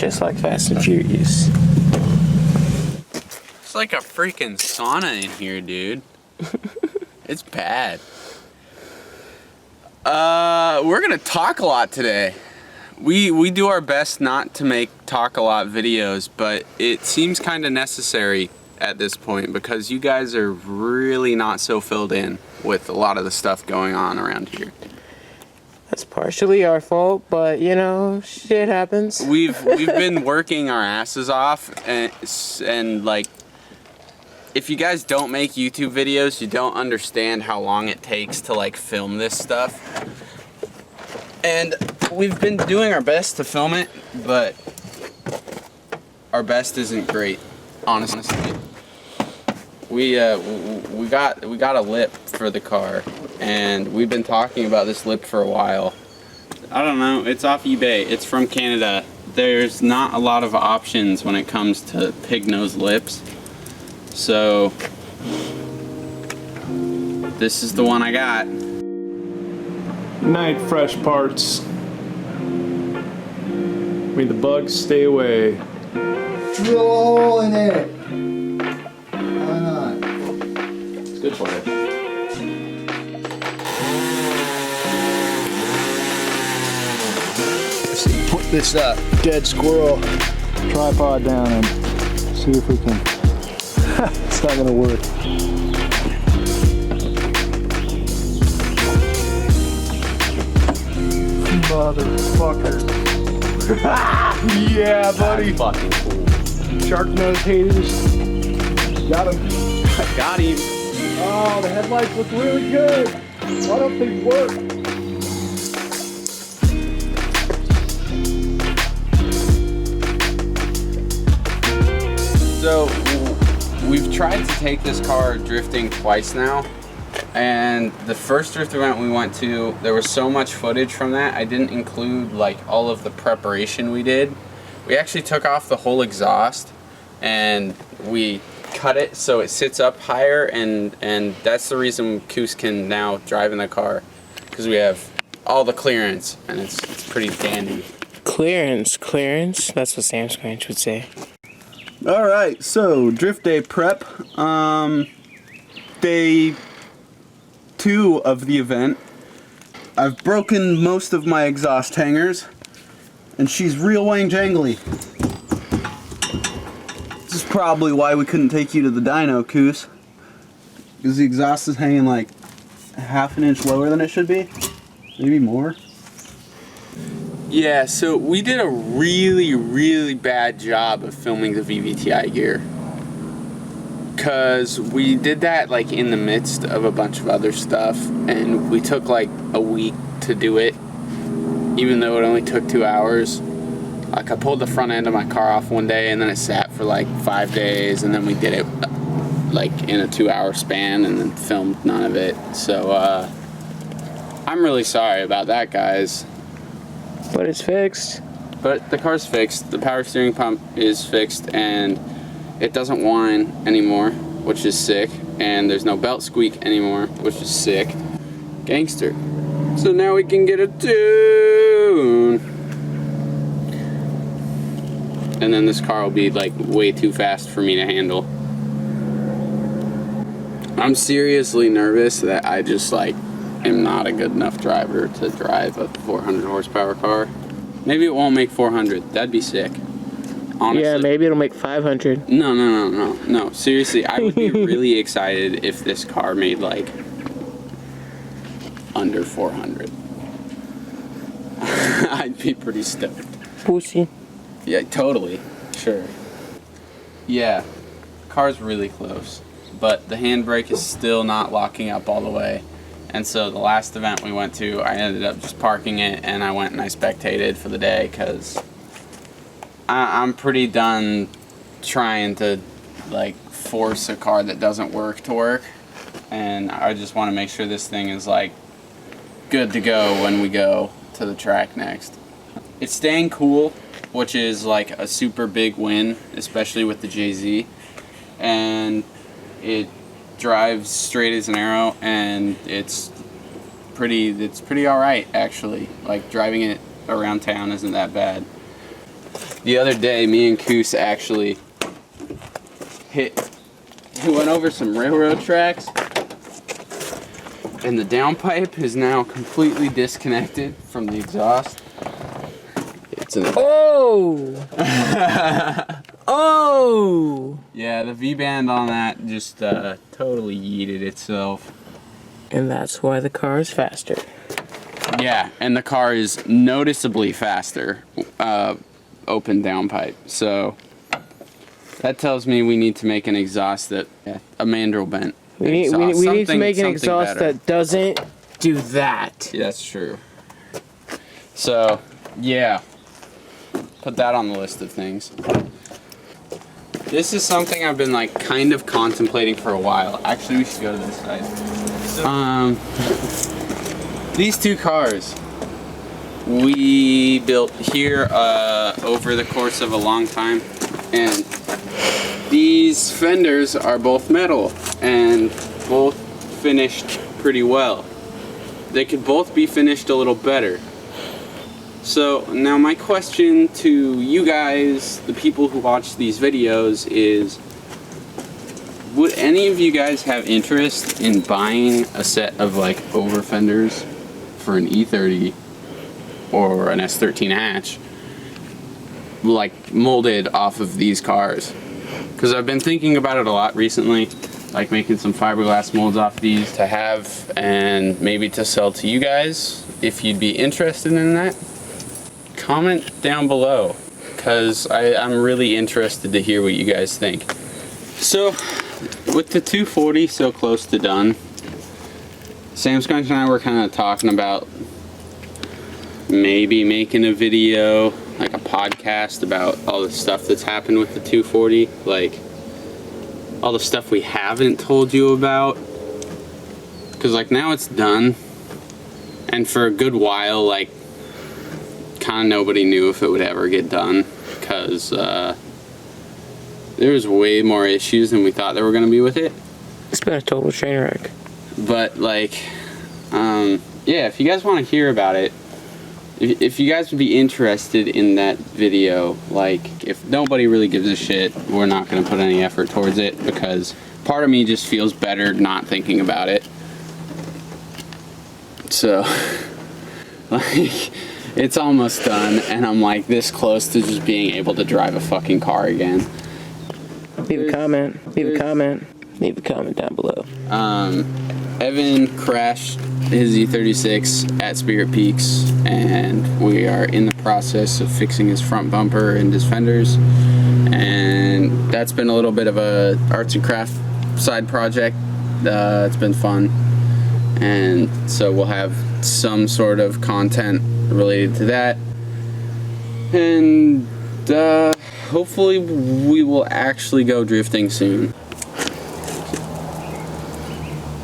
just like Fast and Furious. It's like a freaking sauna in here, dude. It's bad. We're gonna talk a lot today. We do our best not to make talk a lot videos, but it seems kind of necessary at this point because you guys are really not so filled in with a lot of the stuff going on around here. That's partially our fault, but you know, shit happens. We've been working our asses off, and like, if you guys don't make YouTube videos, you don't understand how long it takes to like film this stuff. And we've been doing our best to film it, but our best isn't great, honestly. We got a lip for the car, and we've been talking about this lip for a while. I don't know, it's off eBay, it's from Canada. There's not a lot of options when it comes to pig nose lips. So this is the one I got. Night fresh parts. Made the bugs stay away. Drill a hole in it. Why not? It's good for it. Let's put this dead squirrel tripod down and see if we can. It's not gonna work. Motherfucker. Yeah, buddy. That's fucking cool. Shark nose haters. Got him. I got him. Oh, the headlights look really good. Why don't they work? So we've tried to take this car drifting twice now, and the first drift event we went to, there was so much footage from that, I didn't include like all of the preparation we did. We actually took off the whole exhaust and we cut it so it sits up higher, and that's the reason Coose can now drive in the car, because we have all the clearance and it's pretty dandy. Clearance. That's what Samsquanch would say. Alright, so drift day prep. Day 2 of the event. I've broken most of my exhaust hangers, and she's real wang jangly. This is probably why we couldn't take you to the dyno, Coose. Because the exhaust is hanging like half an inch lower than it should be. Maybe more. Yeah, so we did a really bad job of filming the VVTi gear. Cause we did that like in the midst of a bunch of other stuff, and we took like a week to do it, even though it only took 2 hours. Like I pulled the front end of my car off one day, and then it sat for like 5 days, and then we did it like in a 2-hour span, and then filmed none of it. So I'm really sorry about that, guys. But it's fixed. But the car's fixed, the power steering pump is fixed, and it doesn't whine anymore, which is sick, and there's no belt squeak anymore, which is sick. Gangster. So now we can get a tune. And then this car will be like way too fast for me to handle. I'm seriously nervous that I just like am not a good enough driver to drive a 400 horsepower car. Maybe it won't make 400. That'd be sick. Honestly. Yeah, maybe it'll make 500. No. Seriously, I would be really excited if this car made like under 400. I'd be pretty stoked. Pussy. Yeah, totally. Sure. Yeah, car's really close, but the handbrake is still not locking up all the way. And so the last event we went to, I ended up just parking it, and I went and I spectated for the day, because I'm pretty done trying to like force a car that doesn't work to work, and I just want to make sure this thing is like good to go when we go to the track next. It's staying cool, which is like a super big win, especially with the JZ, and it drives straight as an arrow, and it's pretty all right actually. Like driving it around town isn't that bad. the other day, me and Coose actually we went over some railroad tracks, and the downpipe is now completely disconnected from the exhaust. It's in the Oh! Oh! Yeah, the V-band on that just totally yeeted itself. And that's why the car is faster. Yeah, and the car is noticeably faster, open downpipe. So that tells me we need to make an exhaust that a mandrel bent. We need to make an exhaust better. that doesn't do that. Yeah, that's true. So, yeah. Put that on the list of things. This is something I've been like kind of contemplating for a while. Actually, we should go to this side. These two cars we built here over the course of a long time, and these fenders are both metal and both finished pretty well. They could both be finished a little better. So now my question to you guys, the people who watch these videos, is would any of you guys have interest in buying a set of like over fenders for an E30 or an S13 hatch, like molded off of these cars? Because I've been thinking about it a lot recently, like making some fiberglass molds off these to have and maybe to sell to you guys. If you'd be interested in that, comment down below, because I'm really interested to hear what you guys think. So with the 240 so close to done, Samsquanch and I were kind of talking about maybe making a video, like a podcast, about all the stuff that's happened with the 240, like all the stuff we haven't told you about, because like now it's done, and for a good while like kind of nobody knew if it would ever get done, because there was way more issues than we thought there were going to be with it. It's been a total train wreck. But like yeah, if you guys want to hear about it, if you guys would be interested in that video, like if nobody really gives a shit, we're not going to put any effort towards it, because part of me just feels better not thinking about it. So like it's almost done, and I'm like this close to just being able to drive a fucking car again. Leave a comment. Leave a comment. Leave a comment down below. Evan crashed his E36 at Spirit Peaks, and we are in the process of fixing his front bumper and his fenders, and that's been a little bit of a arts and craft side project. It's been fun, and so we'll have some sort of content related to that, and hopefully we will actually go drifting soon.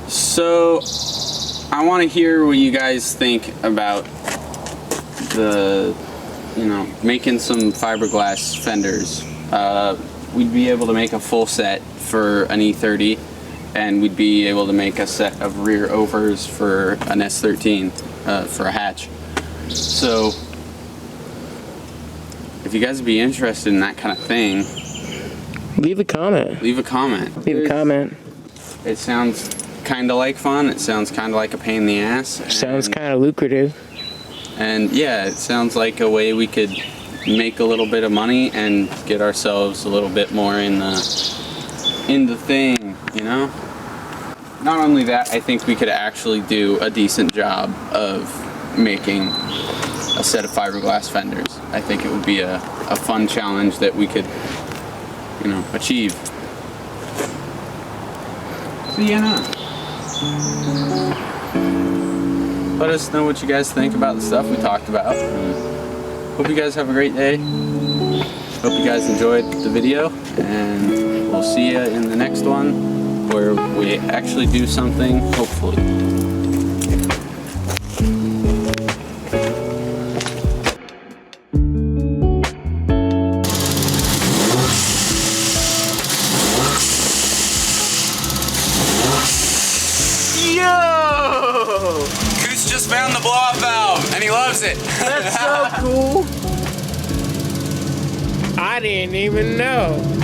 So I want to hear what you guys think about the, making some fiberglass fenders. We'd be able to make a full set for an E30, and we'd be able to make a set of rear overs for an S13 for a hatch. So if you guys would be interested in that kind of thing, Leave a comment. leave a comment. Leave a comment. It sounds kind of like fun. It sounds kind of like a pain in the ass. Sounds kind of lucrative. And yeah, it sounds like a way we could make a little bit of money and get ourselves a little bit more in the thing, you know? Not only that, I think we could actually do a decent job of making a set of fiberglass fenders. I think it would be a fun challenge that we could, achieve. So yeah, let us know what you guys think about the stuff we talked about. Hope you guys have a great day. Hope you guys enjoyed the video, and we'll see you in the next one where we actually do something, hopefully. Coose just found the blow-off valve, and he loves it. That's so cool. I didn't even know.